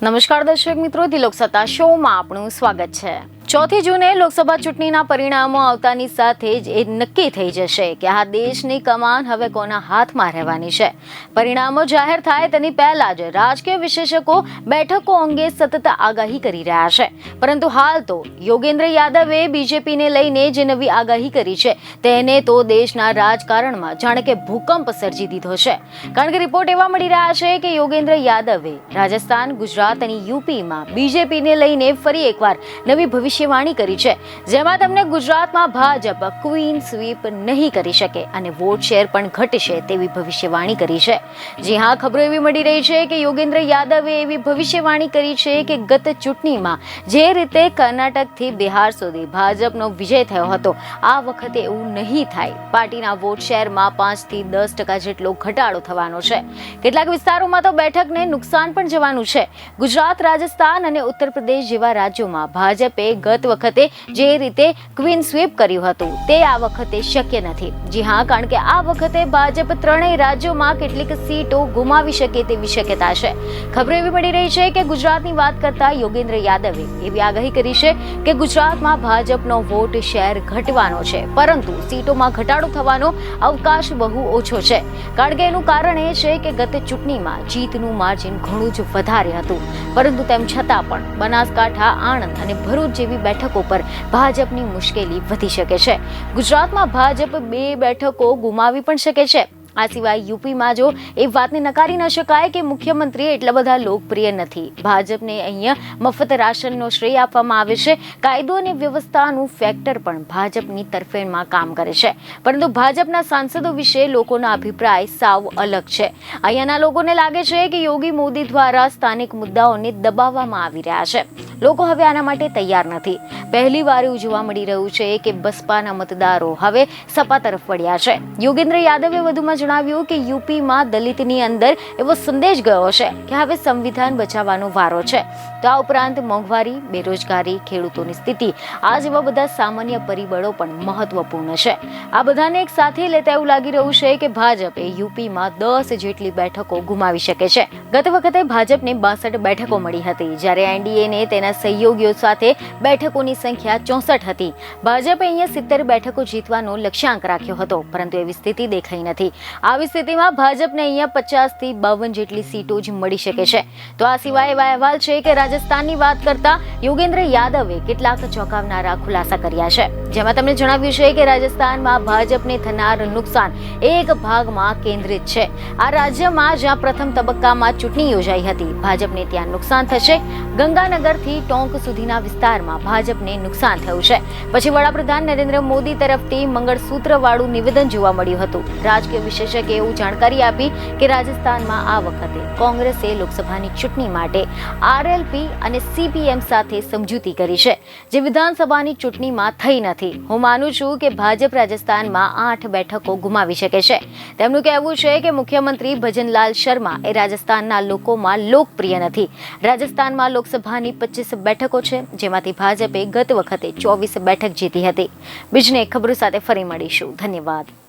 નમસ્કાર દર્શક મિત્રો, તિલોક સત્તા શોમાં આપનું સ્વાગત છે। 4 જૂને લોકસભા ચૂંટણીના પરિણામો આવતાની સાથે જ એ નક્કી થઈ જશે કે આ દેશની કમાન હવે કોના હાથમાં રહેવાની છે। પરિણામો જાહેર થાય તેની પહેલા જ રાજકીય વિશ્લેષકો બેઠકો અંગે સતત આગાહી કરી રહ્યા છે, પરંતુ હાલ તો યોગેન્દ્ર યાદવે બીજેપીને લઈને જે નવી આગાહી કરી છે તેને તો દેશના રાજકારણમાં જાણે કે ભૂકંપ સર્જી દીધો છે। કારણ કે રિપોર્ટ એવા મળી રહ્યા છે કે યોગેન્દ્ર યાદવે રાજસ્થાન, ગુજરાત અને યુપીમાં બીજેપીને લઈને ફરી એકવાર નવી ભવિષ્યવાણી કરી છે, જેમાં તમને ગુજરાતમાં ભાજપ ક્વીન સ્વીપ નહીં કરી શકે અને વોટ શેર પણ ઘટશે તેવી ભવિષ્યવાણી કરી છે। જી હા, ખબરો એવી મળી રહી છે કે યોગેન્દ્ર યાદવે એવી ભવિષ્યવાણી કરી છે કે ગત ચૂંટણીમાં જે રીતે કર્ણાટકથી બિહાર સુધી ભાજપનો વિજય થયો હતો, આ વખતે એવું નહીં થાય। પાર્ટીના વોટ શેરમાં 5 થી 10% જેટલો ઘટાડો થવાનો છે। કેટલાક વિસ્તારોમાં તો બેઠકને નુકસાન પણ જવાનું છે। ગુજરાત, રાજસ્થાન અને ઉત્તર પ્રદેશ જેવા રાજ્યોમાં ભાજપે ગત વખતે જે રીતે ક્વીન સ્વીપ કર્યું હતું તે આ વખતે શક્ય નથી। જી હા, કારણ કે આ વખતે ભાજપ ત્રણેય રાજ્યોમાં કેટલીક સીટો ગુમાવી શકે તેવી શક્યતા છે। ખબર એવી મળી રહી છે કે ગુજરાતની વાત કરતા યોગેન્દ્ર યાદવે એવી આગાહી કરી છે કે ગુજરાતમાં ભાજપનો વોટ શેર ઘટવાનો છે, પરંતુ સીટોમાં ઘટાડો થવાનો અવકાશ બહુ ઓછો છે। કારણ કે એનું કારણ એ છે કે ગત ચૂંટણીમાં જીતનું માર્જિન ઘણું જ વધારે હતું, પરંતુ તેમ છતાં પણ બનાસકાંઠા, આણંદ અને ભરૂચ જેવી બેઠકો પર ભાજપની મુશ્કેલી વધી શકે છે। ગુજરાતમાં ભાજપ 2 બેઠકો ગુમાવી પણ શકે છે। આ સિવાય યુપીમાં જો એ વાતને નકારી ન શકાય કે મુખ્યમંત્રી એટલા બધા લોકપ્રિય નથી। ભાજપને અહીંયા મફત રાશનનો શ્રેય આપવામાં આવે છે। કાયદો અને વ્યવસ્થાનું ફેક્ટર પણ ભાજપની તરફેણમાં કામ કરે છે, પરંતુ ભાજપના સાંસદો વિશે લોકોના અભિપ્રાય સાવ અલગ છે। અહીંયાના લોકોને લાગે છે કે યોગી મોદી દ્વારા સ્થાનિક મુદ્દાઓને દબાવવામાં આવી રહ્યા છે। લોકો હવે આના માટે તૈયાર નથી। પહેલી વાર એવું જોવા મળી રહ્યું છે કે બસપાના મતદારો હવે સપા તરફ વળ્યા છે। યોગેન્દ્ર યાદવે વધુમાં જણાવ્યું કે યુપીમાં દલિતની અંદર એવો સંદેશ ગયો છે કે હવે સંવિધાન બચાવવાનો વારો છે। તો આ ઉપરાંત મોંઘવારી, બેરોજગારી, ખેડૂતોની સ્થિતિ, આ જેવા બધા સામાન્ય પરિબળો પણ મહત્વપૂર્ણ છે। આ બધાને એક સાથે લેતા એવું લાગી રહ્યું છે કે ભાજપે યુપીમાં 10 જેટલી બેઠકો ગુમાવી શકે છે। ગત વખતે ભાજપને 62 બેઠકો મળી હતી, જ્યારે એનડીએને તેના સહયોગીઓ સાથે બેઠકોની સંખ્યા 64 હતી। ભાજપે અહીંયા 70 બેઠકો જીતવાનો લક્ષ્યાંક રાખ્યો હતો, પરંતુ એવી સ્થિતિ દેખાઈ નથી। આવી સ્થિતિમાં ભાજપને અહીંયા 50 થી 52 જેટલી સીટો જ મળી શકે છે। તો આ સિવાય એવા અહેવાલ છે કે રાજસ્થાનની વાત કરતા યોગેન્દ્ર યાદવે કેટલાક ચોંકાવનારા ખુલાસા કર્યા છે, જેમાં તમને જણાવ્યું છે કે રાજસ્થાનમાં ભાજપને થનાર નુકસાન એક ભાગમાં કેન્દ્રિત છે। આ રાજ્યમાં જ્યાં પ્રથમ તબક્કામાં ચૂંટણી યોજાઈ હતી, ભાજપને ત્યાં નુકસાન થશે। ગંગાનગરથી ટોંક સુધીના વિસ્તારમાં ભાજપને નુકસાન થયું છે। પછી વડાપ્રધાન નરેન્દ્ર મોદી તરફથી મંગળસૂત્રવાળું નિવેદન જોવા મળ્યું હતું। રાજકીય વિશેષકે એવું જાણકારી આપી કે રાજસ્થાનમાં આ વખતે કોંગ્રેસે લોકસભાની ચૂંટણી માટે આરએલપી અને સીપીએમ સાથે સમજૂતી કરી છે, જે વિધાનસભાની ચૂંટણીમાં થઈ નથી। હું માનું છું કે ભાજપ રાજસ્થાનમાં 8 બેઠકો ગુમાવી શકે છે। તેમનું કહેવું છે કે મુખ્યમંત્રી ભજનલાલ શર્મા એ રાજસ્થાનના લોકોમાં લોકપ્રિય નથી। રાજસ્થાનમાં લોકસભાની 25 બેઠકો છે, જેમાંથી ભાજપે ગત વખતે 24 બેઠક જીતી હતી। બીજને ખબરો સાથે ફરી મળીશું। ધન્યવાદ।